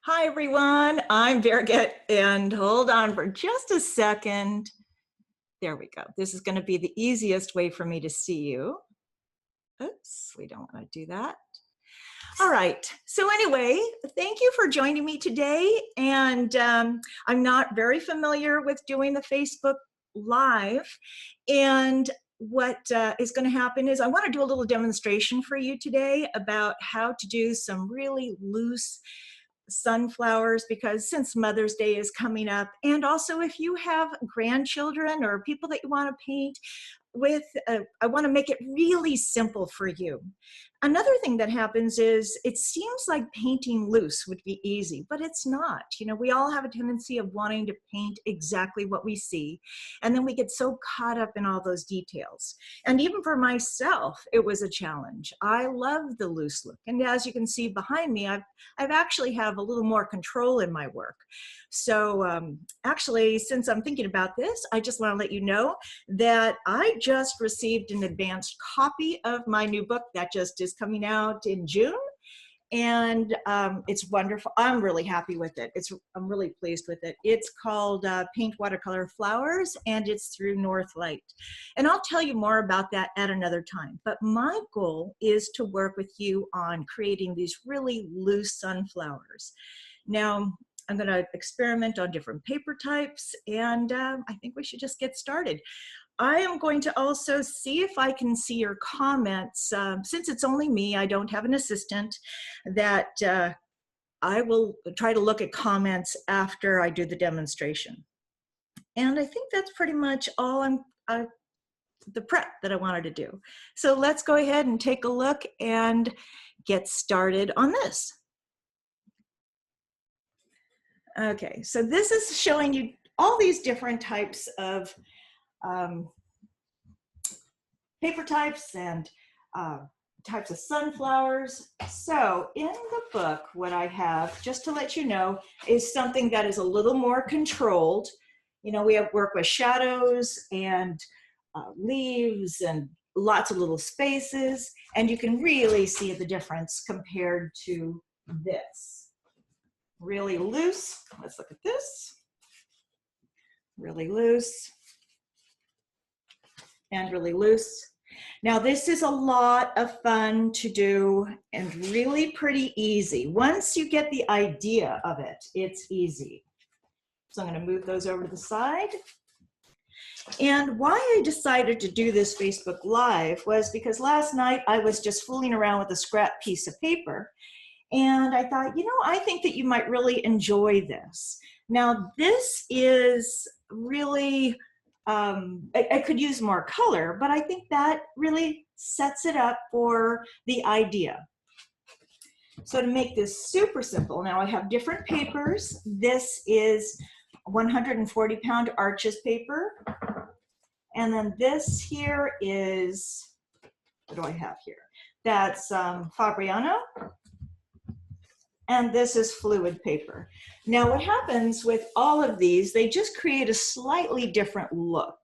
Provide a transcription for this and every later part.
Hi, everyone. I'm Birgit, and hold on for just a second. There we go. This is going to be the easiest way for me to see you. Oops, we don't want to do that. All right. So anyway, thank you for joining me today. And I'm not very familiar with doing the Facebook Live. And what is going to happen is I want to do a little demonstration for you today about how to do some really loose sunflowers, because since Mother's Day is coming up, and also if you have grandchildren or people that you want to paint with, I want to make it really simple for you. Another thing that happens is it seems like painting loose would be easy, but it's not. You know, we all have a tendency of wanting to paint exactly what we see, and then we get so caught up in all those details. And even for myself, it was a challenge. I love the loose look, and as you can see behind me, I've actually have a little more control in my work. So actually, since I'm thinking about this, I just want to let you know that I just received an advanced copy of my new book that just is coming out in June. And it's wonderful. I'm really happy with it. I'm really pleased with it. It's called Paint Watercolor Flowers, and it's through Northlight. And I'll tell you more about that at another time. But my goal is to work with you on creating these really loose sunflowers. Now, I'm going to experiment on different paper types, and I think we should just get started. I am going to also see if I can see your comments. Since it's only me, I don't have an assistant, that I will try to look at comments after I do the demonstration. And I think that's pretty much all the prep that I wanted to do. So let's go ahead and take a look and get started on this. Okay, so this is showing you all these different types of paper types and types of sunflowers. So in the book, what I have, just to let you know, is something that is a little more controlled. You know, we have work with shadows and leaves and lots of little spaces, and you can really see the difference compared to this. Really loose. Let's look at this. Really loose and really loose. Now this is a lot of fun to do and really pretty easy. Once you get the idea of it, it's easy. So I'm going to move those over to the side. And why I decided to do this Facebook Live was because last night I was just fooling around with a scrap piece of paper. And I thought, you know, I think that you might really enjoy this. Now, this is really, I could use more color, but I think that really sets it up for the idea. So to make this super simple, now I have different papers. This is 140-pound Arches paper. And then this here is, what do I have here? That's Fabriano. And this is fluid paper. Now what happens with all of these, they just create a slightly different look.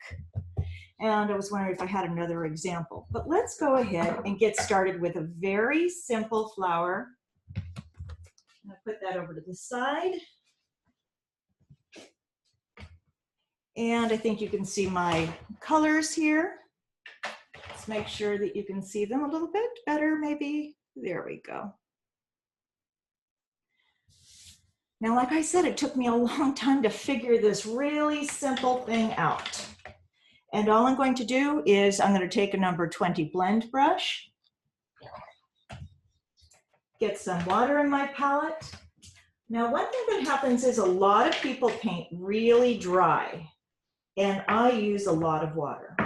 And I was wondering if I had another example. But let's go ahead and get started with a very simple flower. I'm going to put that over to the side. And I think you can see my colors here. Let's make sure that you can see them a little bit better, maybe. There we go. Now, like I said, it took me a long time to figure this really simple thing out. And all I'm going to do is I'm going to take a number 20 blend brush, get some water in my palette. Now, one thing that happens is a lot of people paint really dry, and I use a lot of water.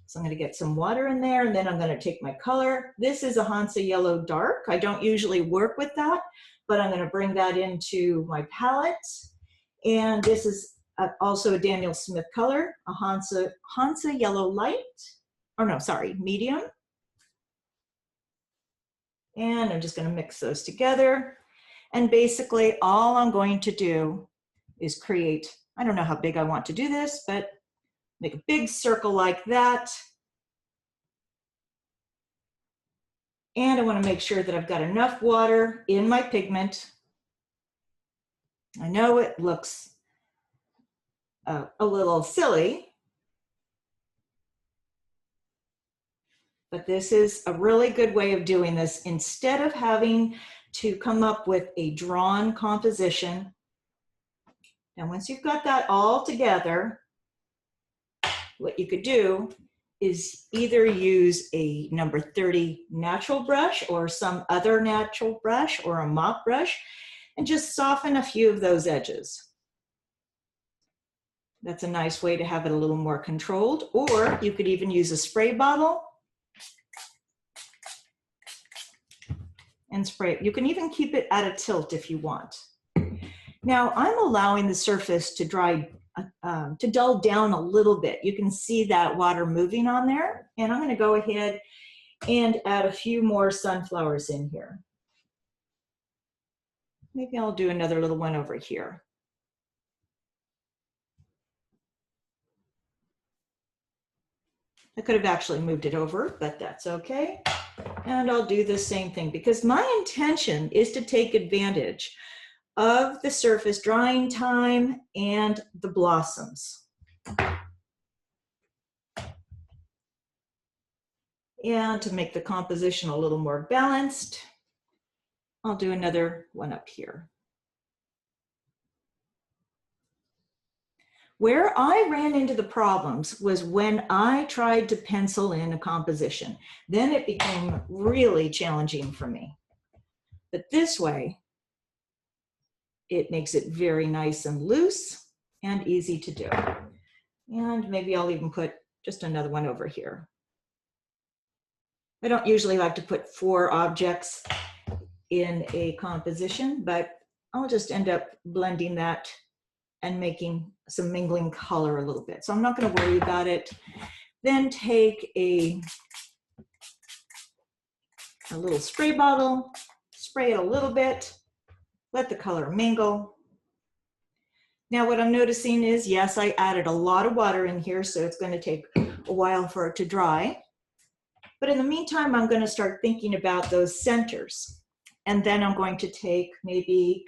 So I'm going to get some water in there, and then I'm going to take my color. This is a Hansa Yellow Dark. I don't usually work with that, but I'm going to bring that into my palette. And this is also a Daniel Smith color, a Hansa Yellow Light, or no, sorry, medium. And I'm just going to mix those together. And basically all I'm going to do is create, I don't know how big I want to do this, but make a big circle like that. And I want to make sure that I've got enough water in my pigment I know it looks a little silly, but this is a really good way of doing this. Instead of having to come up with a drawn composition, and once you've got that all together, what you could do is either use a number 30 natural brush or some other natural brush or a mop brush and just soften a few of those edges. That's a nice way to have it a little more controlled. Or you could even use a spray bottle and spray it. You can even keep it at a tilt if you want. Now I'm allowing the surface to dry, to dull down a little bit. You can see that water moving on there, and I'm going to go ahead and add a few more sunflowers in here. Maybe I'll do another little one over here. I could have actually moved it over, but that's okay. And I'll do the same thing because my intention is to take advantage of the surface drying time and the blossoms. And to make the composition a little more balanced, I'll do another one up here. Where I ran into the problems was when I tried to pencil in a composition. Then it became really challenging for me. But this way, it makes it very nice and loose and easy to do. And maybe I'll even put just another one over here. I don't usually like to put 4 objects in a composition, but I'll just end up blending that and making some mingling color a little bit. So I'm not going to worry about it. Then take a little spray bottle, spray it a little bit, let the color mingle. Now what I'm noticing is, yes, I added a lot of water in here, so it's going to take a while for it to dry. But in the meantime, I'm going to start thinking about those centers. And then I'm going to take maybe,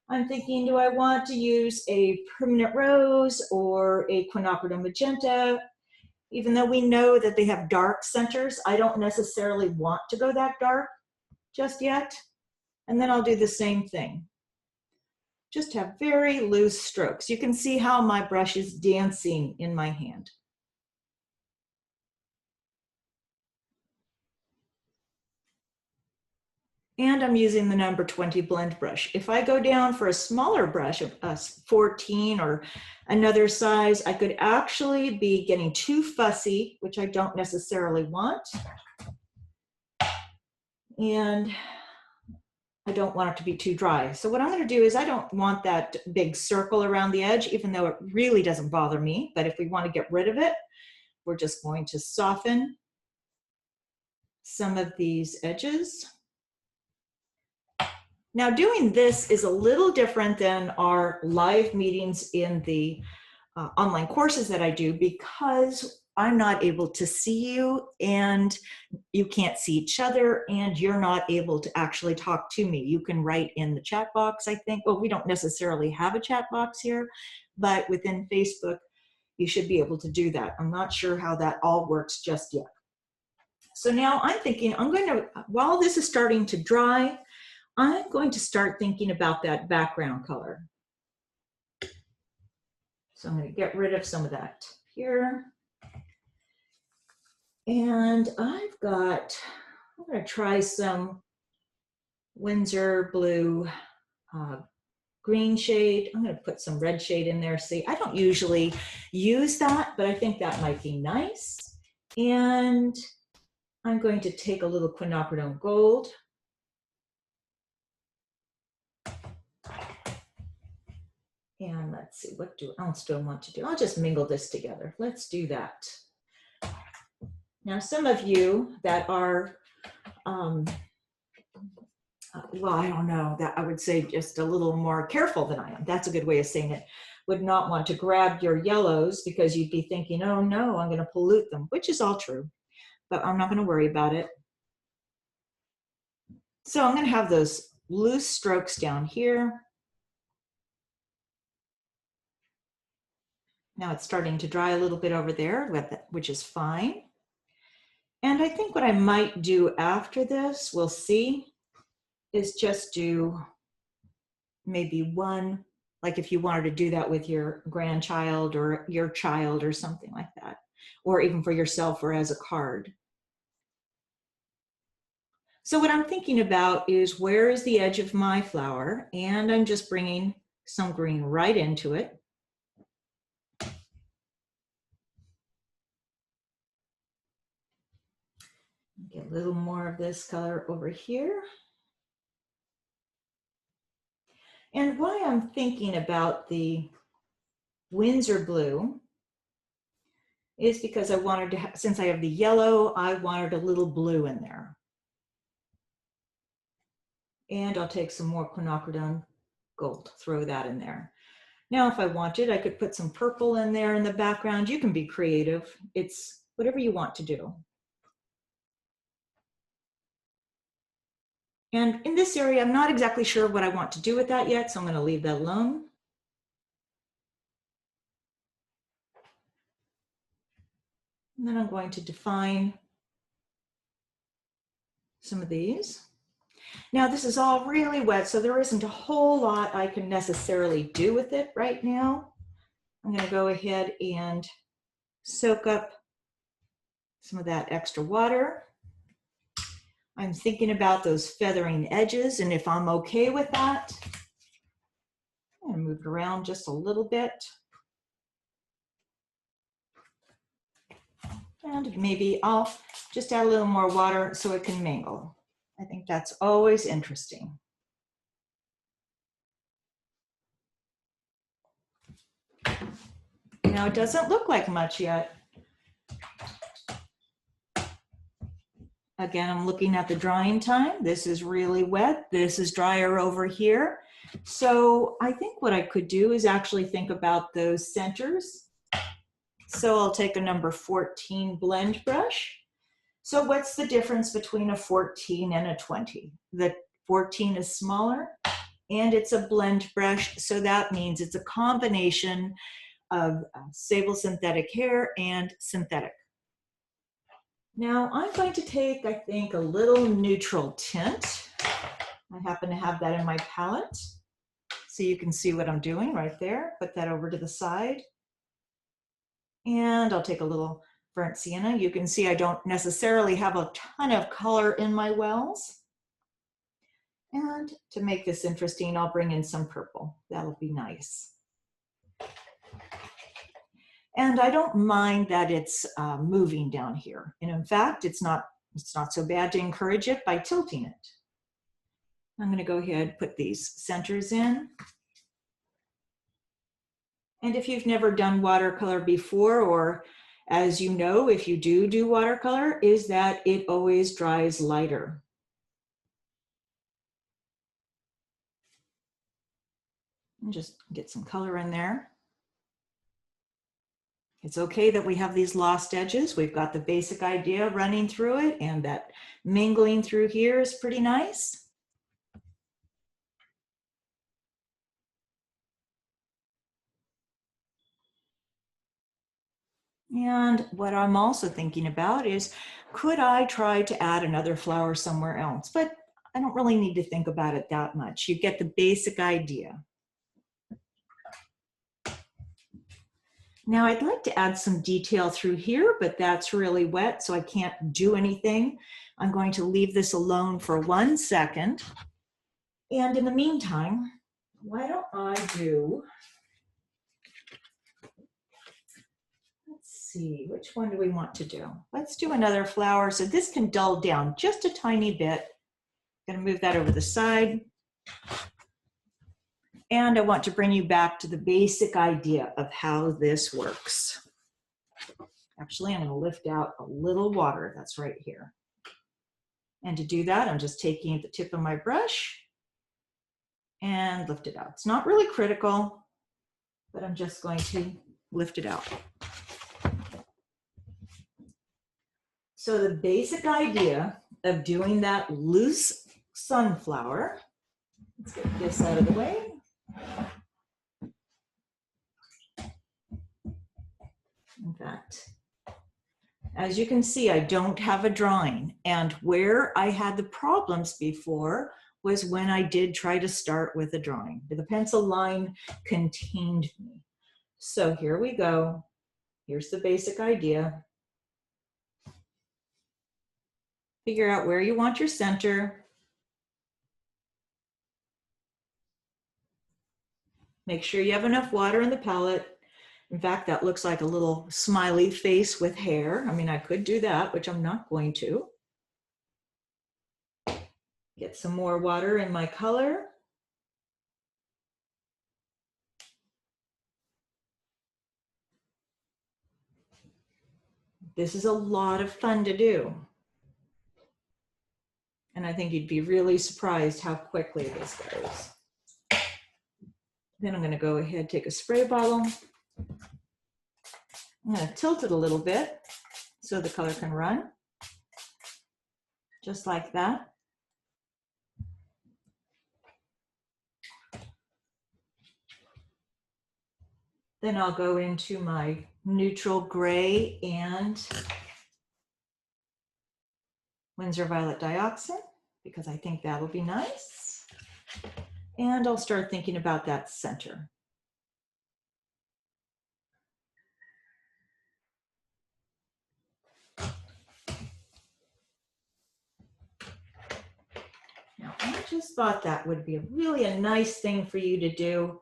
I'm thinking, do I want to use a permanent rose or a quinacridone magenta? Even though we know that they have dark centers, I don't necessarily want to go that dark just yet. And then I'll do the same thing. Just have very loose strokes. You can see how my brush is dancing in my hand. And I'm using the number 20 blend brush. If I go down for a smaller brush, a 14 or another size, I could actually be getting too fussy, which I don't necessarily want. And I don't want it to be too dry. So what I'm going to do is, I don't want that big circle around the edge, even though it really doesn't bother me. But if we want to get rid of it, we're just going to soften some of these edges. Now doing this is a little different than our live meetings in the online courses that I do, because I'm not able to see you and you can't see each other and you're not able to actually talk to me. You can write in the chat box, I think. Well, we don't necessarily have a chat box here, but within Facebook, you should be able to do that. I'm not sure how that all works just yet. So now I'm thinking, I'm going to, while this is starting to dry, I'm going to start thinking about that background color. So I'm going to get rid of some of that here. And I'm going to try some Winsor blue green shade. I'm going to put some red shade in there. See, I don't usually use that, but I think that might be nice. And I'm going to take a little quinacridone gold. And let's see, what else do I want to do? I'll just mingle this together. Let's do that. Now, some of you that are, well, I don't know, that I would say just a little more careful than I am. That's a good way of saying it. Would not want to grab your yellows because you'd be thinking, oh no, I'm going to pollute them, which is all true, but I'm not going to worry about it. So I'm going to have those loose strokes down here. Now it's starting to dry a little bit over there, which is fine. And I think what I might do after this, we'll see, is just do maybe one, like if you wanted to do that with your grandchild or your child or something like that, or even for yourself or as a card. So what I'm thinking about is, where is the edge of my flower? And I'm just bringing some green right into it. Get a little more of this color over here. And why I'm thinking about the Windsor blue is because I wanted to, since I have the yellow, I wanted a little blue in there. And I'll take some more quinacridone gold, throw that in there. Now, if I wanted, I could put some purple in there in the background. You can be creative. It's whatever you want to do. And in this area, I'm not exactly sure what I want to do with that yet, so I'm going to leave that alone. And then I'm going to define some of these. Now, this is all really wet, so there isn't a whole lot I can necessarily do with it right now. I'm going to go ahead and soak up some of that extra water. I'm thinking about those feathering edges, and if I'm okay with that, I'm going to move it around just a little bit. And maybe I'll just add a little more water so it can mingle. I think that's always interesting. Now, it doesn't look like much yet. Again, I'm looking at the drying time. This is really wet. This is drier over here. So I think what I could do is actually think about those centers. So I'll take a number 14 blend brush. So what's the difference between a 14 and a 20? The 14 is smaller and it's a blend brush. So that means it's a combination of sable synthetic hair and synthetic. Now I'm going to take, I think, a little neutral tint. I happen to have that in my palette. So you can see what I'm doing right there. Put that over to the side. And I'll take a little burnt sienna. You can see I don't necessarily have a ton of color in my wells. And to make this interesting, I'll bring in some purple. That'll be nice. And I don't mind that it's moving down here. And in fact, it's not so bad to encourage it by tilting it. I'm going to go ahead and put these centers in. And if you've never done watercolor before, or as you know, if you do watercolor, is that it always dries lighter. And just get some color in there. It's okay that we have these lost edges. We've got the basic idea running through it, and that mingling through here is pretty nice. And what I'm also thinking about is, could I try to add another flower somewhere else? But I don't really need to think about it that much. You get the basic idea. Now I'd like to add some detail through here, but that's really wet, so I can't do anything. I'm going to leave this alone for 1 second. And in the meantime, why don't I do, let's see, which one do we want to do? Let's do another flower so this can dull down just a tiny bit. I'm going to move that over the side. And I want to bring you back to the basic idea of how this works. Actually, I'm going to lift out a little water that's right here. And to do that, I'm just taking the tip of my brush and lift it out. It's not really critical, but I'm just going to lift it out. So the basic idea of doing that loose sunflower, let's get this out of the way. fact, as you can see, I don't have a drawing. And where I had the problems before was when I did try to start with a drawing. The pencil line contained me. So here we go. Here's the basic idea. Figure out where you want your center. Make sure you have enough water in the palette. In fact, that looks like a little smiley face with hair. I mean, I could do that, which I'm not going to. Get some more water in my color. This is a lot of fun to do. And I think you'd be really surprised how quickly this goes. Then I'm going to go ahead, take a spray bottle. I'm going to tilt it a little bit so the color can run. Just like that. Then I'll go into my neutral gray and Winsor Violet Dioxin, because I think that'll be nice. And I'll start thinking about that center. Now, I just thought that would be really a nice thing for you to do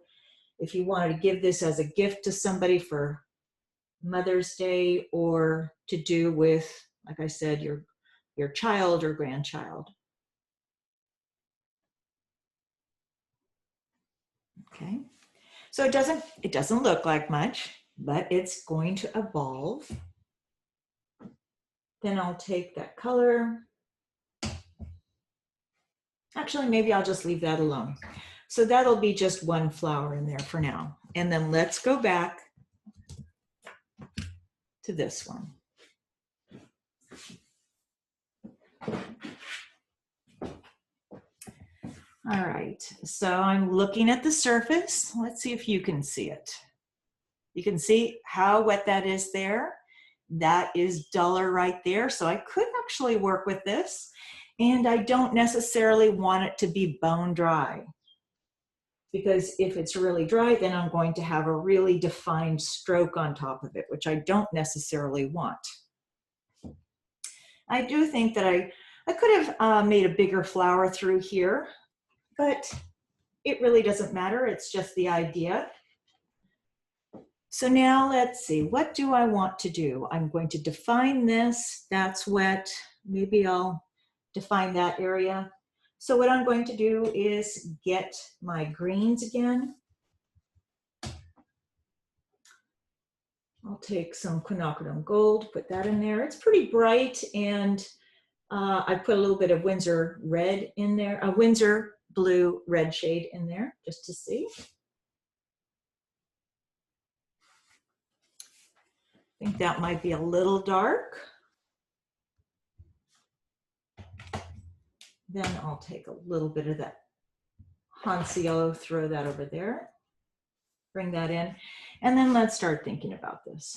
if you wanted to give this as a gift to somebody for Mother's Day, or to do with, like I said, your child or grandchild. Okay, so it doesn't look like much, but it's going to evolve. Then I'll take that color. Actually, maybe I'll just leave that alone. So that'll be just one flower in there for now. And then let's go back to this one. All right, so I'm looking at the surface. Let's see if you can see it. You can see how wet that is there. That is duller right there. So I could actually work with this, and I don't necessarily want it to be bone dry, because if it's really dry, then I'm going to have a really defined stroke on top of it, which I don't necessarily want. I do think that I could have made a bigger flower through here, but it really doesn't matter. It's just the idea. So now let's see, what do I want to do? I'm going to define this. That's wet. Maybe I'll define that area. So what I'm going to do is get my greens again. I'll take some quinacridone gold, put that in there. It's pretty bright, and I put a little bit of Winsor red in there, a Winsor blue red shade in there, just to see. I think that might be a little dark. Then I'll take a little bit of that Hancio, throw that over there, bring that in, and then let's start thinking about this.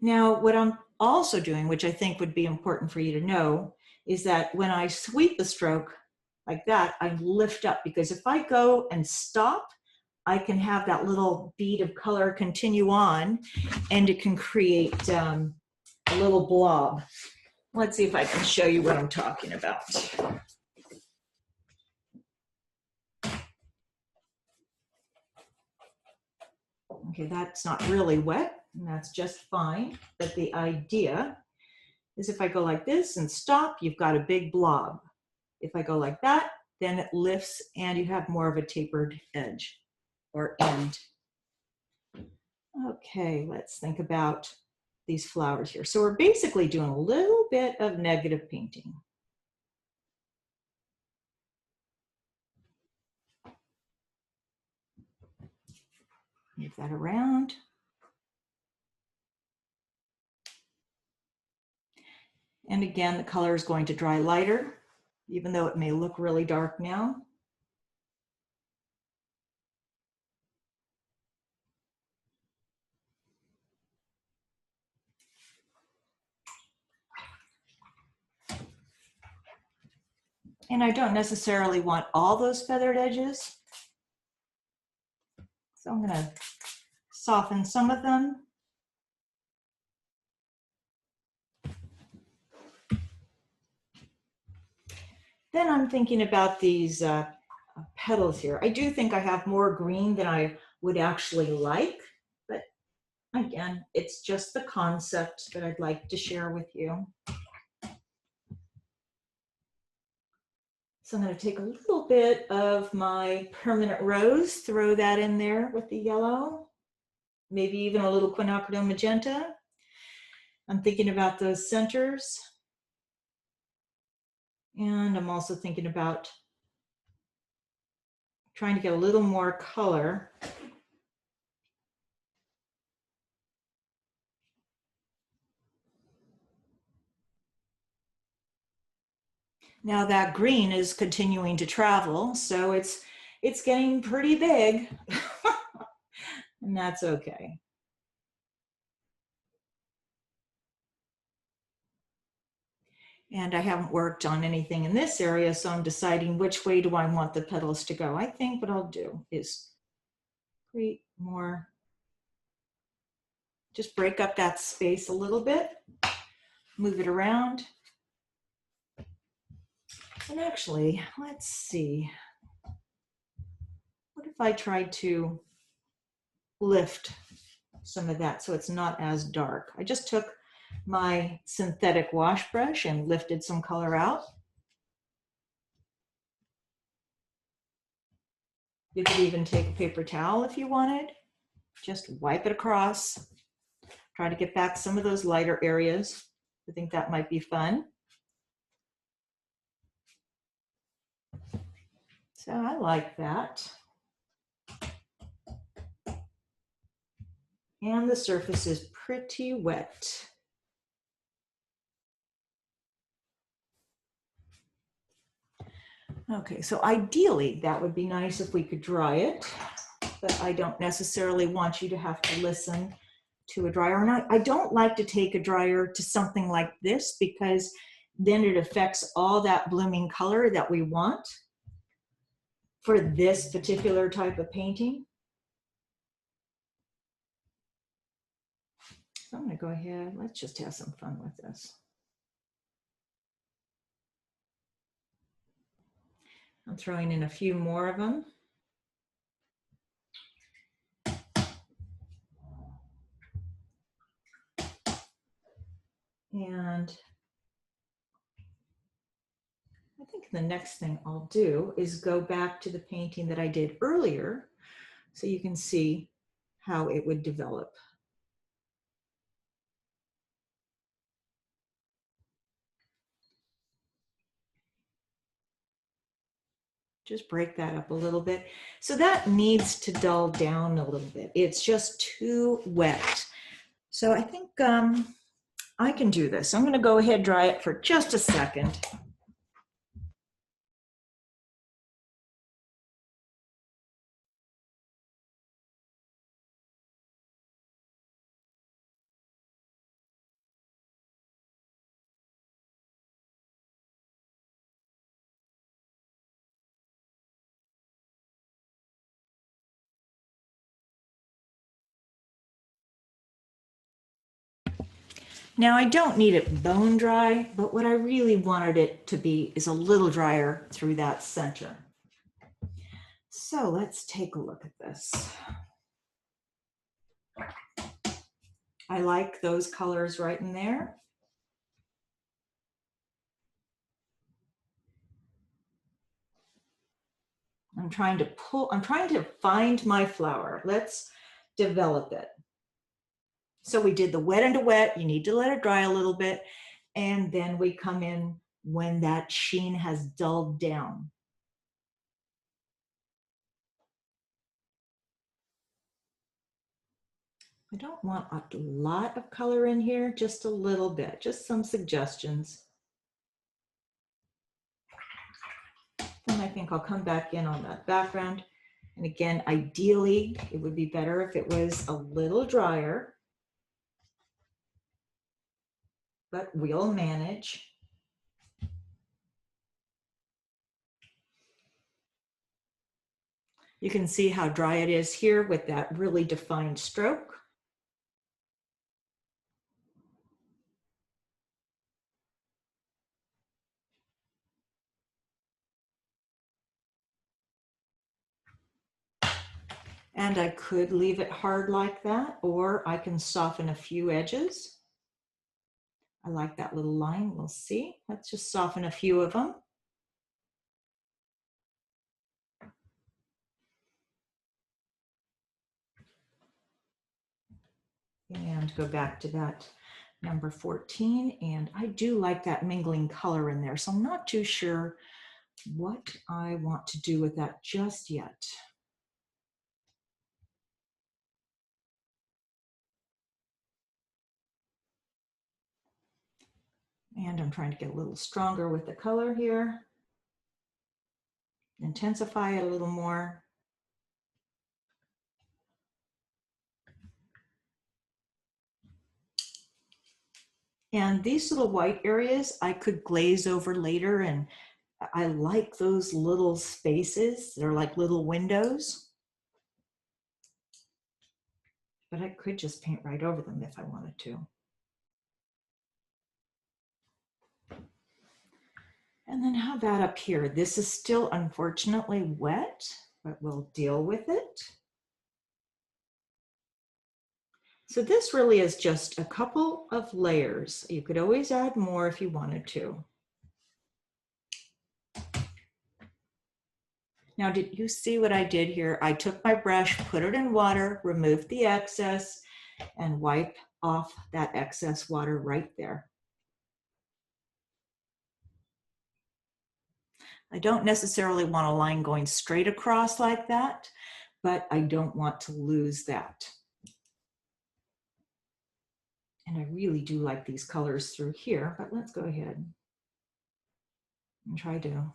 Now, what I'm also doing, which I think would be important for you to know, is that when I sweep the stroke like that, I lift up, because if I go and stop, I can have that little bead of color continue on, and it can create a little blob. Let's see if I can show you what I'm talking about. Okay, that's not really wet, and that's just fine. But the idea is if I go like this and stop, you've got a big blob. If I go like that, then it lifts and you have more of a tapered edge or end. Okay, let's think about these flowers here. So we're basically doing a little bit of negative painting. Move that around. And again, the color is going to dry lighter, even though it may look really dark now. And I don't necessarily want all those feathered edges. So I'm gonna soften some of them. Then I'm thinking about these petals here. I do think I have more green than I would actually like, but again, it's just the concept that I'd like to share with you. So I'm going to take a little bit of my permanent rose, throw that in there with the yellow, maybe even a little quinacridone magenta. I'm thinking about those centers. And I'm also thinking about trying to get a little more color. Now that green is continuing to travel, so it's getting pretty big, and that's okay. And I haven't worked on anything in this area, so I'm deciding which way do I want the petals to go. I think what I'll do is create more, just break up that space a little bit, move it around. And actually, let's see. What if I tried to lift some of that so it's not as dark? I just took my synthetic wash brush and lifted some color out. You could even take a paper towel if you wanted. Just wipe it across. Try to get back some of those lighter areas. I think that might be fun. So I like that. And the surface is pretty wet. Okay, so ideally that would be nice if we could dry it, but I don't necessarily want you to have to listen to a dryer. And I don't like to take a dryer to something like this because then it affects all that blooming color that we want for this particular type of painting. So I'm going to go ahead, let's just have some fun with this. I'm throwing in a few more of them. And I think the next thing I'll do is go back to the painting that I did earlier so you can see how it would develop. Just break that up a little bit. So that needs to dull down a little bit. It's just too wet. So I think I can do this. I'm going to go ahead and dry it for just a second. Now I don't need it bone dry, but what I really wanted it to be is a little drier through that center. So let's take a look at this. I like those colors right in there. I'm trying to find my flower. Let's develop it. So we did the wet into wet. You need to let it dry a little bit. And then we come in when that sheen has dulled down. I don't want a lot of color in here, just a little bit, just some suggestions. And I think I'll come back in on that background. And again, ideally, it would be better if it was a little drier, but we'll manage. You can see how dry it is here with that really defined stroke. And I could leave it hard like that, or I can soften a few edges. I like that little line, we'll see. Let's just soften a few of them. And go back to that number 14. And I do like that mingling color in there, so I'm not too sure what I want to do with that just yet. And I'm trying to get a little stronger with the color here. Intensify it a little more. And these little white areas I could glaze over later, and I like those little spaces. They're like little windows. But I could just paint right over them if I wanted to. And then how about up here? This is still unfortunately wet, but we'll deal with it. So this really is just a couple of layers. You could always add more if you wanted to. Now, did you see what I did here? I took my brush, put it in water, removed the excess, and wipe off that excess water right there. I don't necessarily want a line going straight across like that, but I don't want to lose that. And I really do like these colors through here, but let's go ahead and try to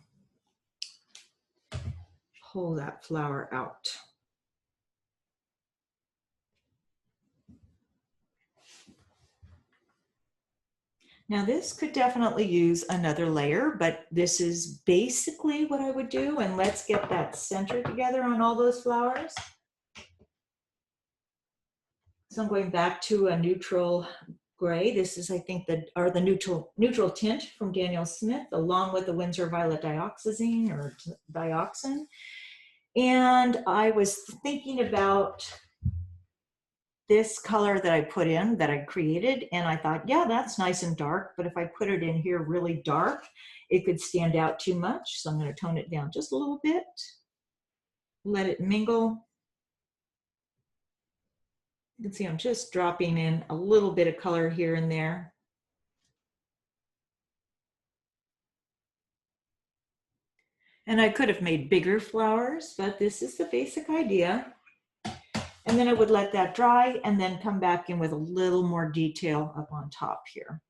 pull that flower out. Now this could definitely use another layer, but this is basically what I would do. And let's get that center together on all those flowers. So I'm going back to a neutral gray. This is, I think, the neutral tint from Daniel Smith, along with the Winsor Violet Dioxazine or Dioxin. And I was thinking about this color that I put in, that I created, and I thought, yeah, that's nice and dark, but if I put it in here really dark, it could stand out too much. So I'm going to tone it down just a little bit, let it mingle. You can see I'm just dropping in a little bit of color here and there. And I could have made bigger flowers, but this is the basic idea. And then I would let that dry and then come back in with a little more detail up on top here.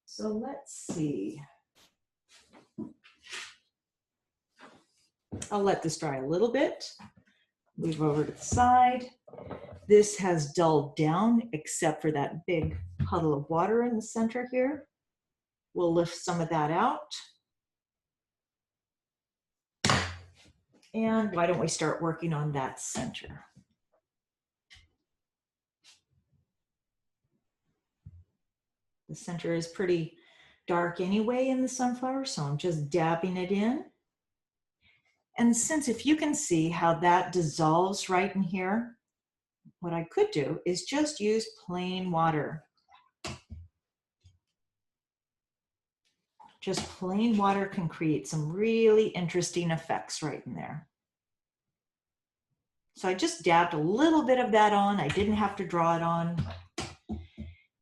So let's see. I'll let this dry a little bit. Move over to the side. This has dulled down except for that big puddle of water in the center here. We'll lift some of that out. And why don't we start working on that center? The center is pretty dark anyway in the sunflower, so I'm just dabbing it in. And since, if you can see how that dissolves right in here, what I could do is just use plain water. Just plain water can create some really interesting effects right in there. So I just dabbed a little bit of that on. I didn't have to draw it on.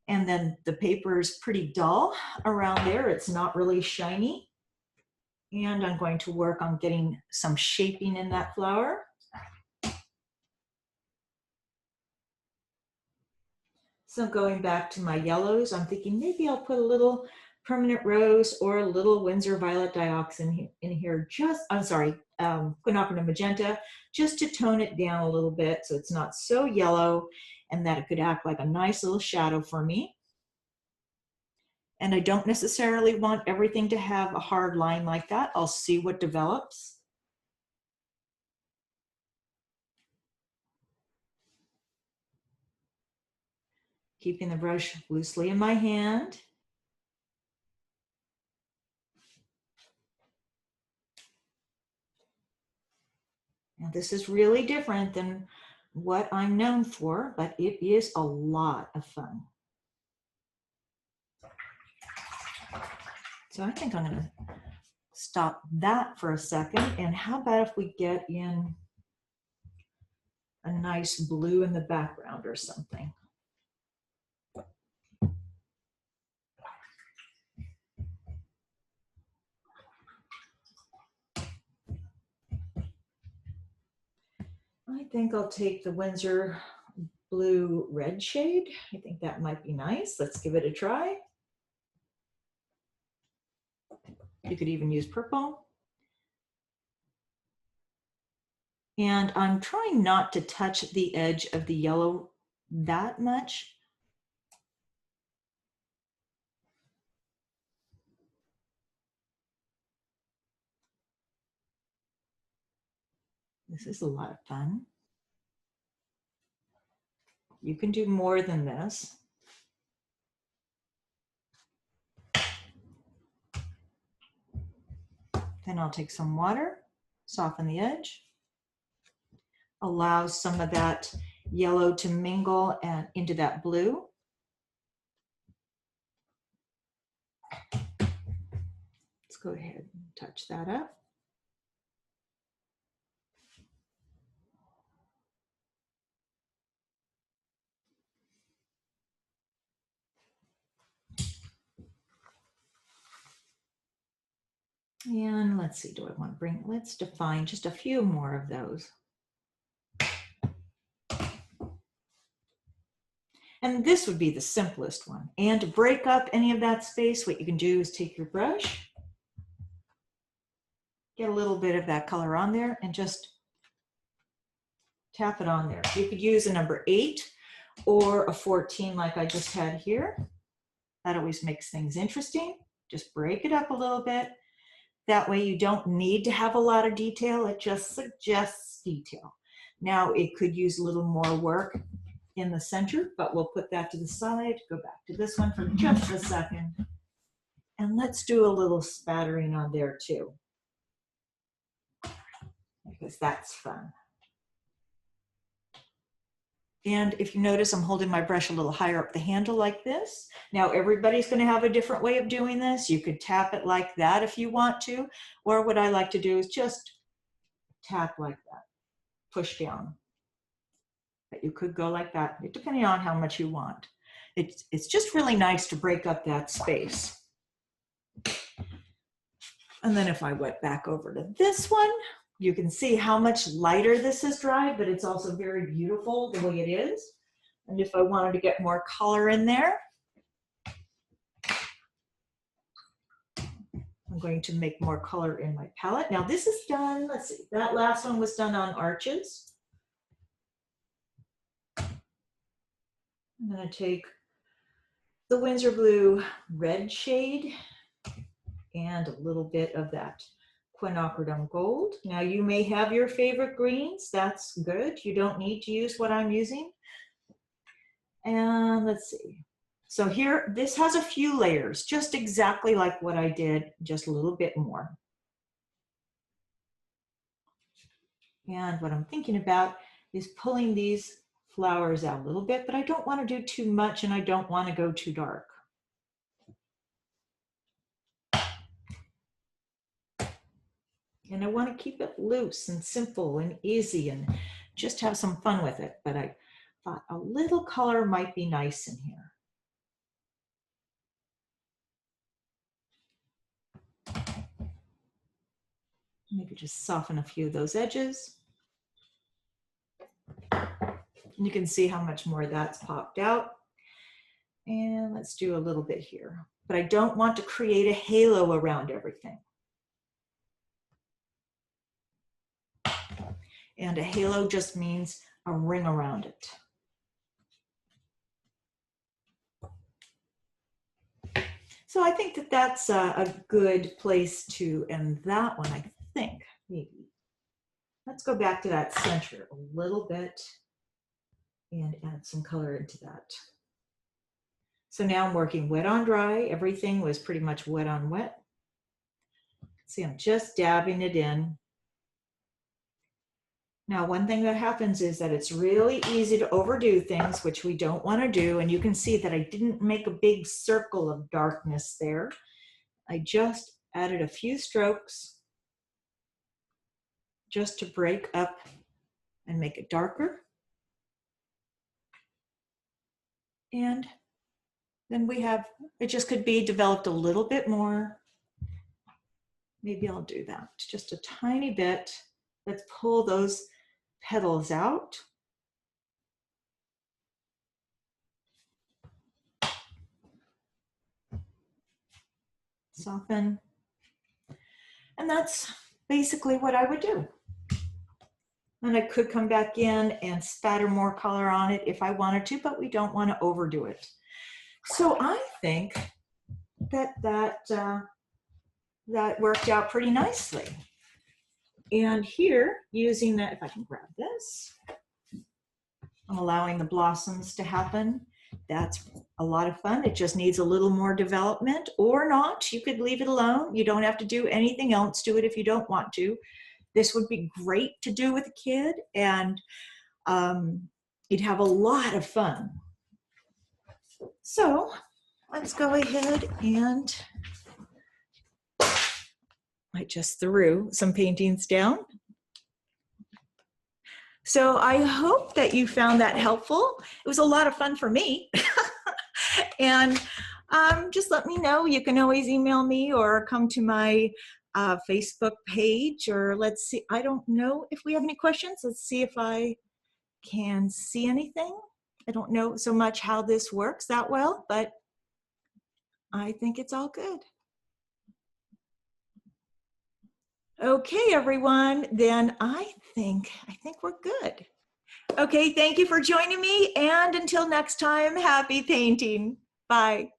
And then the paper is pretty dull around there. It's not really shiny. And I'm going to work on getting some shaping in that flower. So going back to my yellows, I'm thinking maybe I'll put a little permanent rose or a little Winsor Violet Dioxin in here. Quinacridone Magenta, just to tone it down a little bit so it's not so yellow and that it could act like a nice little shadow for me. And I don't necessarily want everything to have a hard line like that. I'll see what develops. keeping the brush loosely in my hand. Now this is really different than what I'm known for, but it is a lot of fun. So I think I'm gonna stop that for a second. And how about if we get in a nice blue in the background or something? I think I'll take the Winsor blue red shade. I think that might be nice. Let's give it a try. You could even use purple. And I'm trying not to touch the edge of the yellow that much. This is a lot of fun. You can do more than this. Then I'll take some water, soften the edge, allow some of that yellow to mingle and into that blue. Let's go ahead and touch that up. And let's see, do I want to bring, let's define just a few more of those. And this would be the simplest one. And to break up any of that space, what you can do is take your brush, get a little bit of that color on there and just tap it on there. You could use a number 8 or a 14 like I just had here. That always makes things interesting. Just break it up a little bit. That way you don't need to have a lot of detail. It just suggests detail. Now it could use a little more work in the center, but we'll put that to the side. Go back to this one for just a second. And let's do a little spattering on there too, because that's fun. And if you notice, I'm holding my brush a little higher up the handle like this. Now everybody's going to have a different way of doing this. You could tap it like that if you want to, or what I like to do is just tap like that, push down. But you could go like that, depending on how much you want. It's just really nice to break up that space. And then if I went back over to this one, you can see how much lighter this is dried, but it's also very beautiful the way it is. And if I wanted to get more color in there, I'm going to make more color in my palette. Now this is done, let's see, that last one was done on arches. I'm going to take the Winsor blue red shade and a little bit of that quinacridone gold. Now you may have your favorite greens, that's good. You don't need to use what I'm using. And let's see. So here, this has a few layers, just exactly like what I did, just a little bit more. And what I'm thinking about is pulling these flowers out a little bit, but I don't want to do too much and I don't want to go too dark. And I want to keep it loose and simple and easy and just have some fun with it. But I thought a little color might be nice in here. Maybe just soften a few of those edges. And you can see how much more that's popped out. And let's do a little bit here. But I don't want to create a halo around everything. And a halo just means a ring around it. So I think that that's a good place to end that one, I think, maybe. Let's go back to that center a little bit and add some color into that. So now I'm working wet on dry. Everything was pretty much wet on wet. See, I'm just dabbing it in. Now, one thing that happens is that it's really easy to overdo things, which we don't want to do. And you can see that I didn't make a big circle of darkness there. I just added a few strokes just to break up and make it darker. And then we have, it just could be developed a little bit more. Maybe I'll do that just a tiny bit. Let's pull those petals out. Soften. And that's basically what I would do. And I could come back in and spatter more color on it if I wanted to, but we don't want to overdo it. So I think that that worked out pretty nicely. And here, using that, if I can grab this, I'm allowing the blossoms to happen. That's a lot of fun. It just needs a little more development or not. You could leave it alone. You don't have to do anything else to it if you don't want to. This would be great to do with a kid, and you'd have a lot of fun. So let's go ahead and I just threw some paintings down. So I hope that you found that helpful. It was a lot of fun for me. And just let me know. You can always email me or come to my Facebook page, or let's see. I don't know if we have any questions. Let's see if I can see anything. I don't know so much how this works that well, but I think it's all good. Okay, everyone, then I think we're good. Okay, thank you for joining me, and until next time, happy painting. Bye.